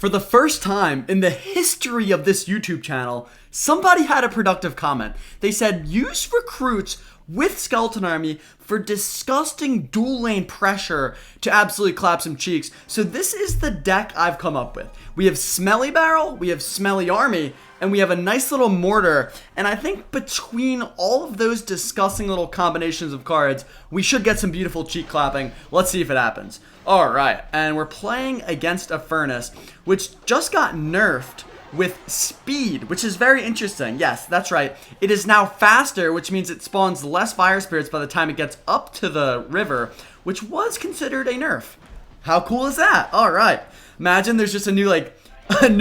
For the first time in the history of this YouTube channel, somebody had a productive comment. They said, use recruits with Skeleton Army for disgusting dual lane pressure to absolutely clap some cheeks. So this is the deck I've come up with. We have Smelly Barrel, we have Smelly Army, and we have a nice little mortar. And I think between all of those disgusting little combinations of cards, we should get some beautiful cheek clapping. Let's see if it happens. Alright, and we're playing against a Furnace, which just got nerfed with speed, which is very interesting. Yes, that's right. It is now faster, which means it spawns less fire spirits by the time it gets up to the river, which was considered a nerf. How cool is that? Alright. Imagine there's just a new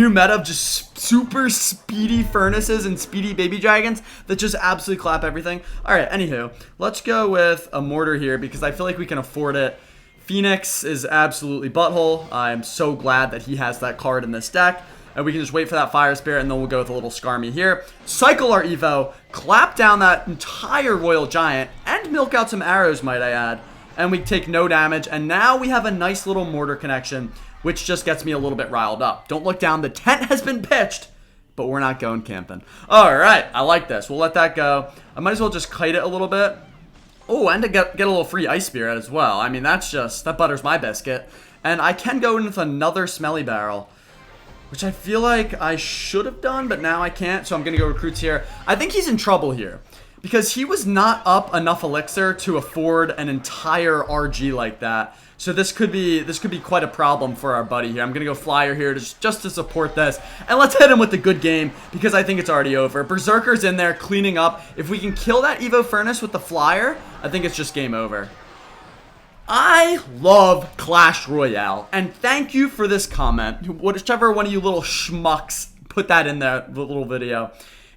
meta of just super speedy Furnaces and speedy baby dragons that just absolutely clap everything. Alright, anywho, let's go with a mortar here because I feel like we can afford it. Phoenix is absolutely butthole. I'm so glad that he has that card in this deck. And we can just wait for that Fire Spirit, and then we'll go with a little Skarmy here. Cycle our Evo, clap down that entire Royal Giant, and milk out some arrows, might I add. And we take no damage, and now we have a nice little mortar connection, which just gets me a little bit riled up. Don't look down, the tent has been pitched, but we're not going camping. Alright, I like this. We'll let that go. I might as well just kite it a little bit. Oh, and to get a little free Ice Spirit as well. I mean, that butters my biscuit. And I can go in with another Smelly Barrel, which I feel like I should have done, but now I can't, so I'm going to go recruits here. I think he's in trouble here, because he was not up enough elixir to afford an entire RG like that. So this could be quite a problem for our buddy here. I'm going to go Flyer here just to support this. And let's hit him with the good game, because I think it's already over. Berserker's in there cleaning up. If we can kill that Evo Furnace with the Flyer, I think it's just game over. I love Clash Royale, and thank you for this comment. Whichever one of you little schmucks put that in the little video.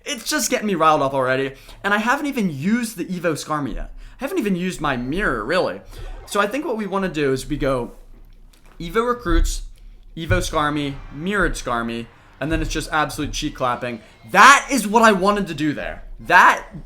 It's just getting me riled up already, and I haven't even used the Evo Skarmy yet. I haven't even used my mirror, really. So I think what we want to do is we go Evo Recruits, Evo Skarmy, Mirrored Skarmy, and then it's just absolute cheek clapping. That is what I wanted to do there.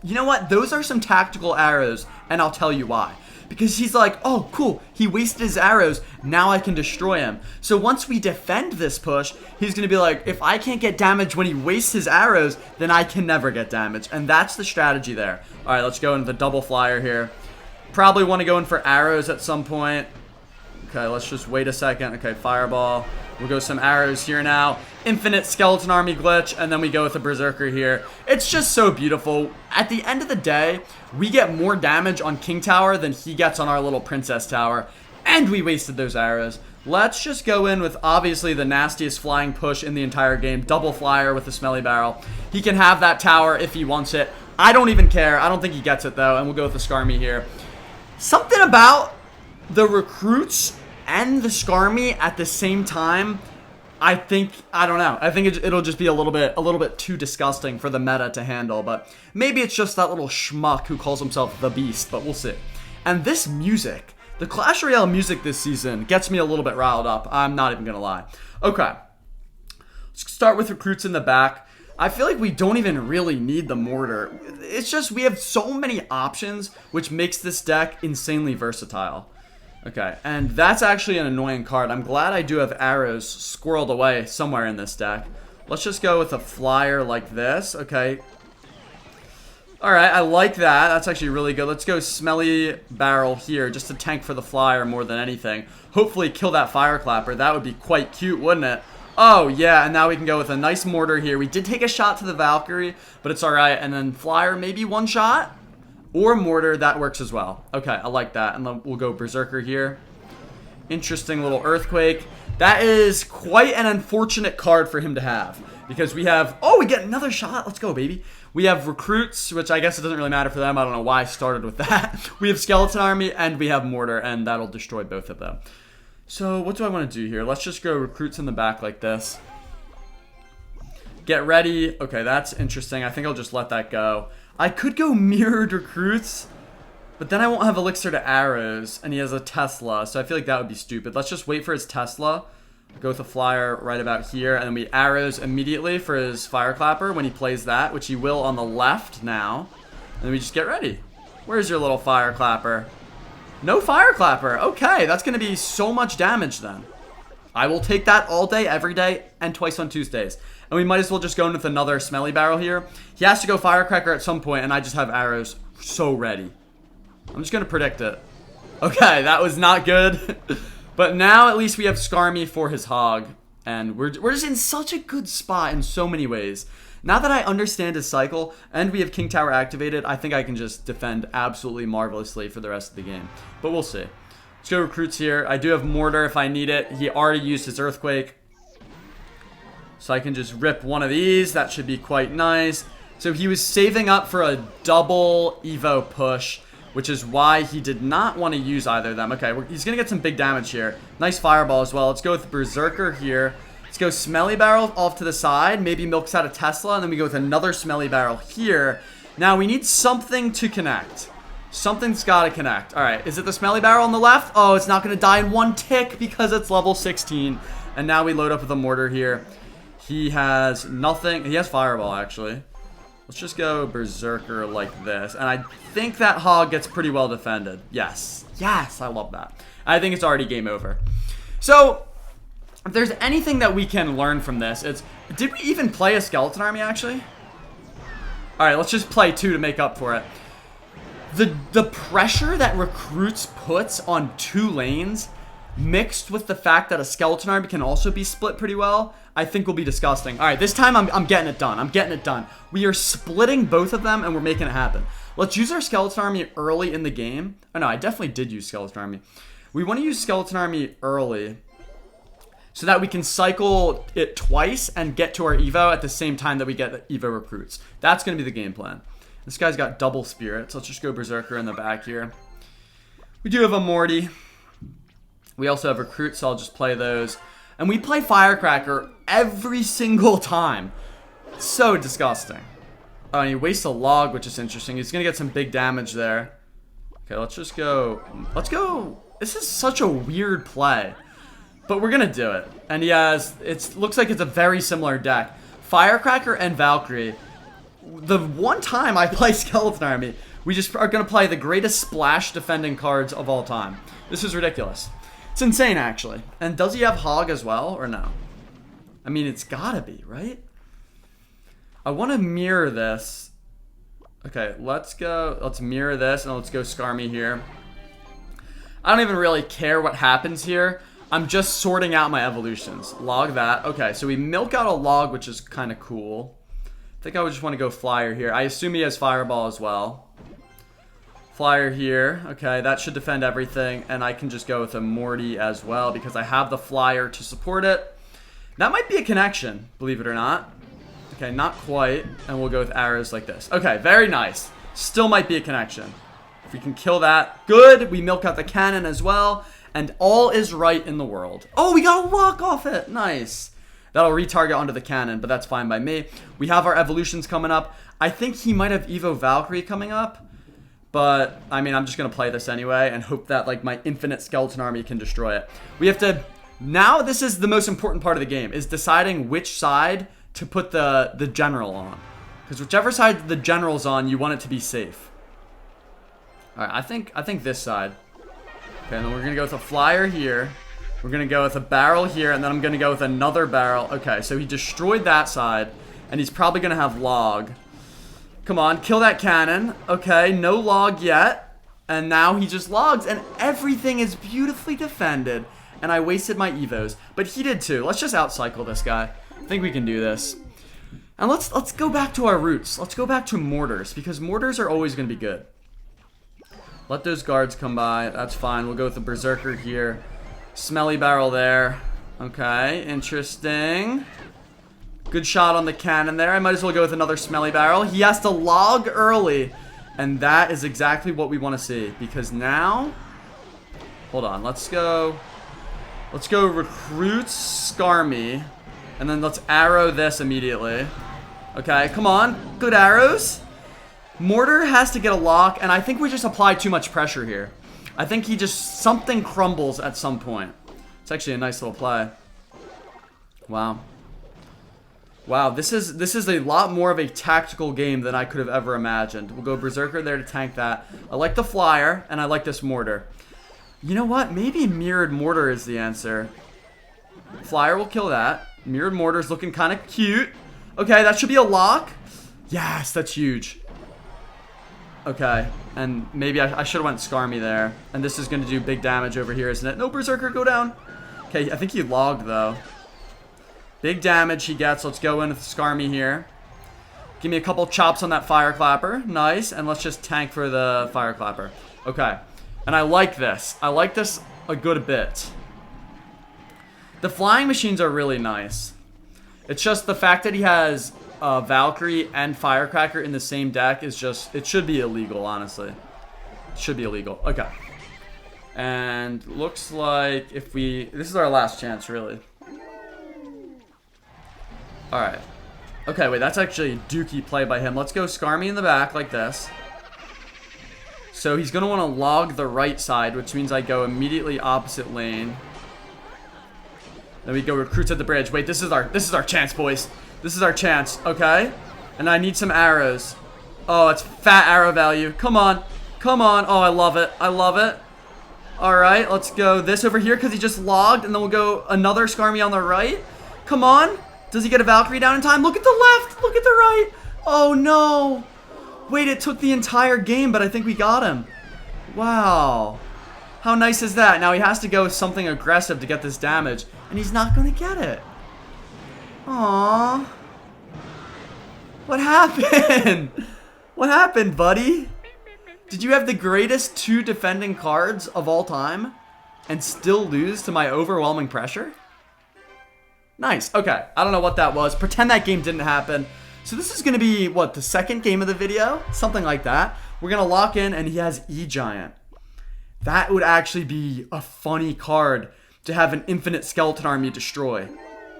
You know what? Those are some tactical arrows, and I'll tell you why. Because he's like, oh, cool, he wasted his arrows, now I can destroy him. So once we defend this push, he's going to be like, if I can't get damage when he wastes his arrows, then I can never get damage. And that's the strategy there. All right, let's go into the double Flyer here. Probably want to go in for arrows at some point. Okay, let's just wait a second. Okay, Fireball. We'll go some arrows here now. Infinite Skeleton Army glitch, and then we go with a Berserker here. It's just so beautiful. At the end of the day, we get more damage on King Tower than he gets on our little Princess Tower. And we wasted those arrows. Let's just go in with, obviously, the nastiest flying push in the entire game. Double Flyer with the Smelly Barrel. He can have that tower if he wants it. I don't even care. I don't think he gets it, though. And we'll go with the Skarmy here. Something about the recruits and the Skarmy at the same time, I don't know. I think it'll just be a little bit too disgusting for the meta to handle, but maybe it's just that little schmuck who calls himself the Beast, but we'll see. And this music, the Clash Royale music this season gets me a little bit riled up. I'm not even gonna lie. Okay, let's start with recruits in the back. I feel like we don't even really need the mortar. It's just we have so many options, which makes this deck insanely versatile. Okay, and that's actually an annoying card. I'm glad I do have arrows squirreled away somewhere in this deck. Let's just go with a Flyer like this. Okay. Alright, I like that. That's actually really good. Let's go Smelly Barrel here, just to tank for the Flyer more than anything. Hopefully kill that Fire Clapper. That would be quite cute, wouldn't it? Oh, yeah, and now we can go with a nice mortar here. We did take a shot to the Valkyrie, but it's alright. And then Flyer, maybe one shot? Or mortar, that works as well. Okay, I like that. And then we'll go Berserker here. Interesting little Earthquake. That is quite an unfortunate card for him to have. Because we have... Oh, we get another shot. Let's go, baby. We have Recruits, which I guess it doesn't really matter for them. I don't know why I started with that. We have Skeleton Army, and we have Mortar, and that'll destroy both of them. So, what do I want to do here? Let's just go Recruits in the back like this. Get ready. Okay, that's interesting. I think I'll just let that go. I could go Mirrored Recruits, but then I won't have Elixir to arrows, and he has a Tesla, so I feel like that would be stupid. Let's just wait for his Tesla, go with a Flyer right about here, and then we arrows immediately for his Fire Clapper when he plays that, which he will on the left now. And then we just get ready. Where's your little Fire Clapper? No Fire Clapper. Okay, that's going to be so much damage then. I will take that all day, every day, and twice on Tuesdays. And we might as well just go in with another smelly barrel here. He has to go firecracker at some point, and I just have arrows so ready. I'm just going to predict it. Okay, that was not good. But now at least we have Skarmy for his hog. And we're just in such a good spot in so many ways. Now that I understand his cycle, and we have King Tower activated, I think I can just defend absolutely marvelously for the rest of the game. But we'll see. Let's go recruits here. I do have Mortar if I need it. He already used his Earthquake. So I can just rip one of these. That should be quite nice. So he was saving up for a double Evo push, which is why he did not want to use either of them. Okay, he's going to get some big damage here. Nice Fireball as well. Let's go with Berserker here. Let's go Smelly Barrel off to the side. Maybe milks out a Tesla, and then we go with another Smelly Barrel here. Now we need something to connect. Something's got to connect. All right, is it the Smelly Barrel on the left? Oh, it's not going to die in one tick because it's level 16. And now we load up with a Mortar here. He has nothing. He has Fireball, actually. Let's just go Berserker like this. And I think that hog gets pretty well defended. Yes. Yes, I love that. I think it's already game over. So, if there's anything that we can learn from this, it's... Did we even play a skeleton army, actually? Alright, let's just play 2 to make up for it. The pressure that recruits puts on 2 lanes, mixed with the fact that a skeleton army can also be split pretty well, I think will be disgusting. All right, this time I'm getting it done. I'm getting it done. We are splitting both of them, and we're making it happen. Let's use our skeleton army early in the game. Oh, no, I definitely did use skeleton army. We want to use skeleton army early so that we can cycle it twice and get to our Evo at the same time that we get the Evo recruits. That's going to be the game plan. This guy's got double spirits. Let's just go Berserker in the back here. We do have a Morty. We also have recruits, so I'll just play those. And we play Firecracker every single time. So disgusting. Oh, and he wastes a log, which is interesting. He's going to get some big damage there. Okay, let's just go. Let's go. This is such a weird play. But we're going to do it. And he has, looks like it's a very similar deck. Firecracker and Valkyrie. The one time I play Skeleton Army, we just are going to play the greatest splash defending cards of all time. This is ridiculous. It's insane, actually. And does he have Hog as well, or no? I mean, it's gotta be, right? I want to mirror this. Okay, let's go. Let's mirror this, and let's go Skarmy here. I don't even really care what happens here. I'm just sorting out my evolutions. Log that. Okay, so we milk out a log, which is kind of cool. I think I would just want to go Flyer here. I assume he has Fireball as well. Flyer here. Okay, that should defend everything. And I can just go with a Morty as well because I have the Flyer to support it. That might be a connection, believe it or not. Okay, not quite. And we'll go with arrows like this. Okay, very nice. Still might be a connection. If we can kill that, good. We milk out the cannon as well. And all is right in the world. Oh, we got a lock off it. Nice. That'll retarget onto the cannon, but that's fine by me. We have our evolutions coming up. I think he might have Evo Valkyrie coming up. But, I mean, I'm just going to play this anyway and hope that, like, my infinite skeleton army can destroy it. We have to... Now, this is the most important part of the game, is deciding which side to put the general on. Because whichever side the general's on, you want it to be safe. Alright, I think this side. Okay, and then we're going to go with a Flyer here. We're going to go with a barrel here, and then I'm going to go with another barrel. Okay, so he destroyed that side, and he's probably going to have log. Come on, kill that cannon. Okay, no log yet. And now he just logs, and everything is beautifully defended. And I wasted my Evos. But he did too. Let's just outcycle this guy. I think we can do this. And let's go back to our roots. Let's go back to mortars, because mortars are always going to be good. Let those guards come by. That's fine. We'll go with the Berserker here. Smelly barrel there. Okay, interesting. Good shot on the cannon there. I might as well go with another Smelly barrel. He has to log early. And that is exactly what we want to see. Because now... Hold on. Let's go recruit Skarmy. And then let's arrow this immediately. Okay, come on. Good arrows. Mortar has to get a lock. And I think we just apply too much pressure here. I think he just... Something crumbles at some point. It's actually a nice little play. Wow. Wow, this is a lot more of a tactical game than I could have ever imagined. We'll go Berserker there to tank that. I like the Flyer, and I like this Mortar. You know what? Maybe mirrored Mortar is the answer. Flyer will kill that. Mirrored Mortar's looking kind of cute. Okay, that should be a lock. Yes, that's huge. Okay, and maybe I should have went Skarmy there. And this is going to do big damage over here, isn't it? No, Berserker, go down. Okay, I think he logged, though. Big damage he gets. Let's go in with Skarmy here. Give me a couple chops on that Fire Clapper. Nice. And let's just tank for the Fire Clapper. Okay. And I like this. I like this a good bit. The flying machines are really nice. It's just the fact that he has Valkyrie and Firecracker in the same deck is just... It should be illegal, honestly. It should be illegal. Okay. And looks like if we... This is our last chance, really. Alright. Okay, wait, that's actually a dookie play by him. Let's go Skarmy in the back like this. So he's going to want to log the right side, which means I go immediately opposite lane. Then we go recruits at the bridge. Wait, this is our chance, boys. This is our chance, okay? And I need some arrows. Oh, it's fat arrow value. Come on. Come on. Oh, I love it. I love it. Alright, let's go this over here because he just logged. And then we'll go another Skarmy on the right. Come on. Does he get a Valkyrie down in time? Look at the left. Look at the right. Oh, no. Wait, it took the entire game, but I think we got him. Wow. How nice is that? Now he has to go with something aggressive to get this damage. And he's not going to get it. Aww. What happened? What happened, buddy? Did you have the greatest 2 defending cards of all time and still lose to my overwhelming pressure? Nice. Okay. I don't know what that was. Pretend that game didn't happen. So this is going to be, what, the second game of the video? Something like that. We're going to lock in, and he has E-Giant. That would actually be a funny card to have an infinite skeleton army destroy.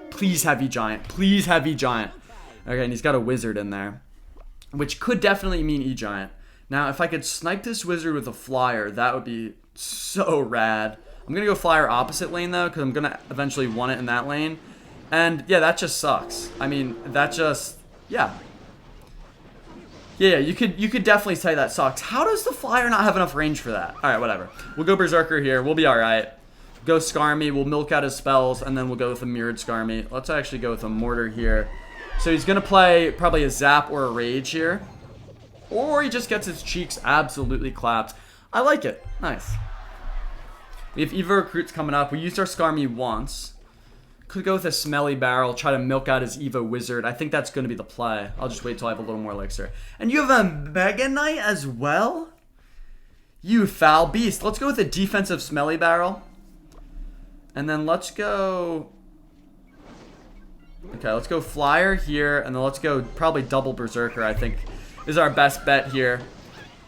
Please have E-Giant. Please have E-Giant. Okay, and he's got a wizard in there, which could definitely mean E-Giant. Now, if I could snipe this wizard with a flyer, that would be so rad. I'm going to go flyer opposite lane, though, because I'm going to eventually want it in that lane. And, yeah, that just sucks. I mean, that just... Yeah. Yeah, you could definitely say that sucks. How does the flyer not have enough range for that? Alright, whatever. We'll go Berserker here. We'll be alright. Go Skarmy. We'll milk out his spells, and then we'll go with a Mirrored Skarmy. Let's actually go with a Mortar here. So he's going to play probably a Zap or a Rage here. Or he just gets his cheeks absolutely clapped. I like it. Nice. We have Evo Recruits coming up. We used our Skarmy once. Could go with a Smelly Barrel, try to milk out his Evo Wizard. I think that's going to be the play. I'll just wait till I have a little more elixir. And you have a Mega Knight as well? You foul beast. Let's go with a defensive Smelly Barrel. And then let's go... Okay, let's go Flyer here. And then let's go probably double Berserker, I think, is our best bet here.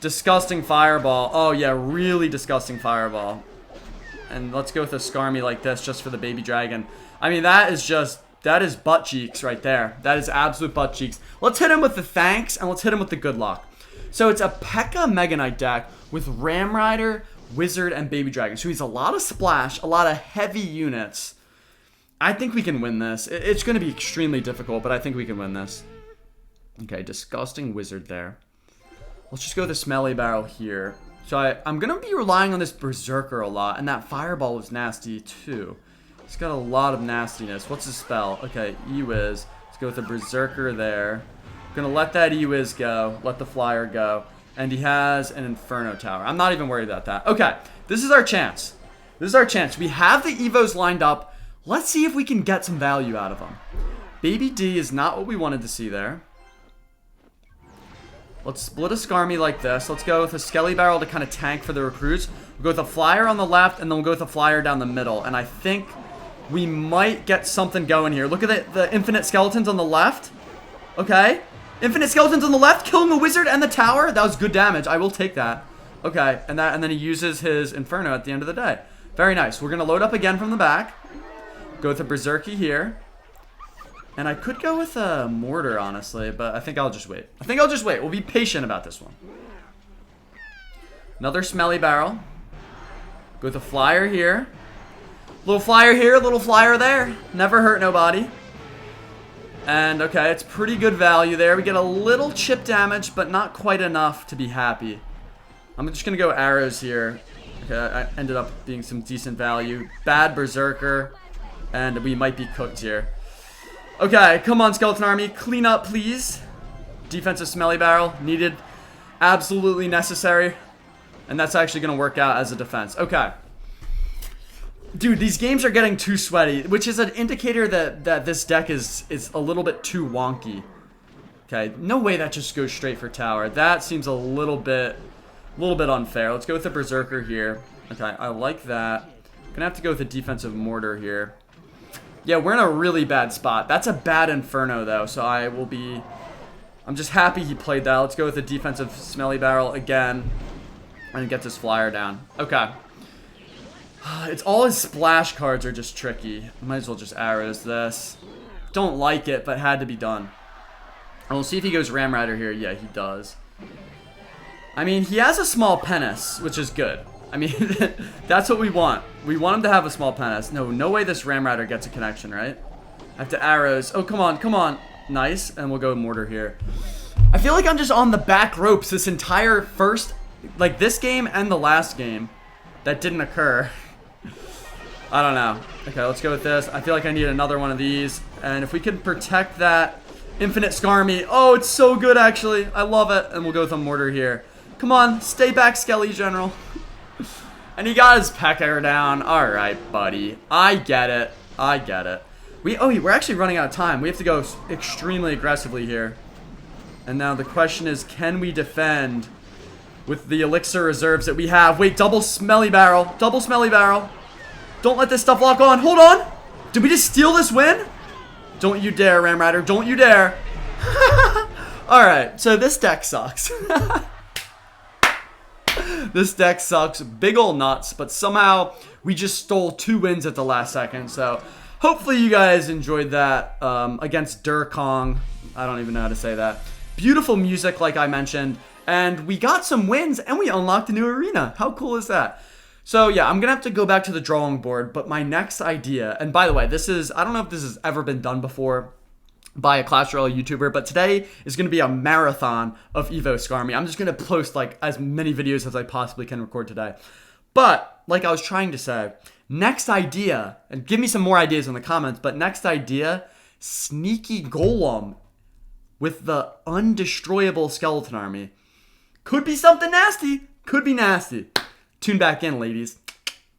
Disgusting Fireball. Oh, yeah, really disgusting Fireball. And let's go with a Skarmy like this just for the baby dragon. I mean, that is butt cheeks right there. That is absolute butt cheeks. Let's hit him with the thanks, and let's hit him with the good luck. So it's a P.E.K.K.A. Mega Knight deck with Ram Rider, Wizard, and Baby Dragon. So he's a lot of splash, a lot of heavy units. I think we can win this. It's going to be extremely difficult, but I think we can win this. Okay, disgusting Wizard there. Let's just go with the Smelly Barrel here. So I'm going to be relying on this Berserker a lot, and that Fireball was nasty too. He's got a lot of nastiness. What's his spell? Okay, E-Wiz. Let's go with the Berserker there. I'm going to let that E-Wiz go, let the Flyer go, and he has an Inferno Tower. I'm not even worried about that. Okay, this is our chance. This is our chance. We have the Evos lined up. Let's see if we can get some value out of them. Baby D is not what we wanted to see there. Let's split a Skarmy like this. Let's go with a Skelly Barrel to kind of tank for the recruits. We'll go with a Flyer on the left, and then we'll go with a Flyer down the middle. And I think we might get something going here. Look at the infinite skeletons on the left. Okay. Infinite skeletons on the left, killing the wizard and the tower. That was good damage. I will take that. Okay, and then he uses his Inferno at the end of the day. Very nice. We're going to load up again from the back. Go with a Berserky here. And I could go with a Mortar, honestly, but I think I'll just wait. We'll be patient about this one. Another Smelly Barrel. Go with a Flyer here. Little Flyer here, little Flyer there. Never hurt nobody. And, okay, it's pretty good value there. We get a little chip damage, but not quite enough to be happy. I'm just going to go arrows here. Okay, I ended up being some decent value. Bad Berserker. And we might be cooked here. Okay, come on, Skeleton Army. Clean up, please. Defensive Smelly Barrel. Needed. Absolutely necessary. And that's actually going to work out as a defense. Okay. Dude, these games are getting too sweaty, which is an indicator that this deck is a little bit too wonky. Okay, no way that just goes straight for tower. That seems a little bit unfair. Let's go with the Berserker here. Okay, I like that. Gonna have to go with a defensive Mortar here. Yeah, we're in a really bad spot. That's a bad Inferno, though, so I'm just happy he played that. Let's go with a defensive Smelly Barrel again. And get this flyer down. Okay. It's all his splash cards are just tricky. Might as well just arrows this. Don't like it, but had to be done. And we'll see if he goes Ram Rider here. Yeah, he does. I mean, he has a small Penis, which is good. I mean, that's what we want. We want him to have a small Penis. No way this Ram Rider gets a connection, right? I have to arrows. Oh, come on, come on. Nice. And we'll go Mortar here. I feel like I'm just on the back ropes this entire first, like this game and the last game. That didn't occur. I don't know. Okay, let's go with this. I feel like I need another one of these. And if we can protect that Infinite Skarmy. Oh, it's so good, actually. I love it. And we'll go with a Mortar here. Come on, stay back, Skelly General. And he got his Pecker down. All right, buddy. I get it. I get it. We're actually running out of time. We have to go extremely aggressively here. And now the question is, can we defend with the elixir reserves that we have? Wait, double Smelly Barrel. Double Smelly Barrel. Don't let this stuff lock on. Hold on. Did we just steal this win? Don't you dare, Ram Rider. Don't you dare. Alright, so this deck sucks. This deck sucks. Big ol' nuts, but somehow we just stole 2 wins at the last second. So hopefully you guys enjoyed that against Durkong. I don't even know how to say that. Beautiful music, like I mentioned. And we got some wins, and we unlocked a new arena. How cool is that? So yeah, I'm going to have to go back to the drawing board, but my next idea, and by the way, I don't know if this has ever been done before by a Clash Royale YouTuber, but today is going to be a marathon of Evo Skarmy. I'm just going to post like as many videos as I possibly can record today. But like I was trying to say, next idea, and give me some more ideas in the comments, but next idea, Sneaky Golem with the undestroyable Skeleton Army. Could be something nasty. Could be nasty. Tune back in, ladies.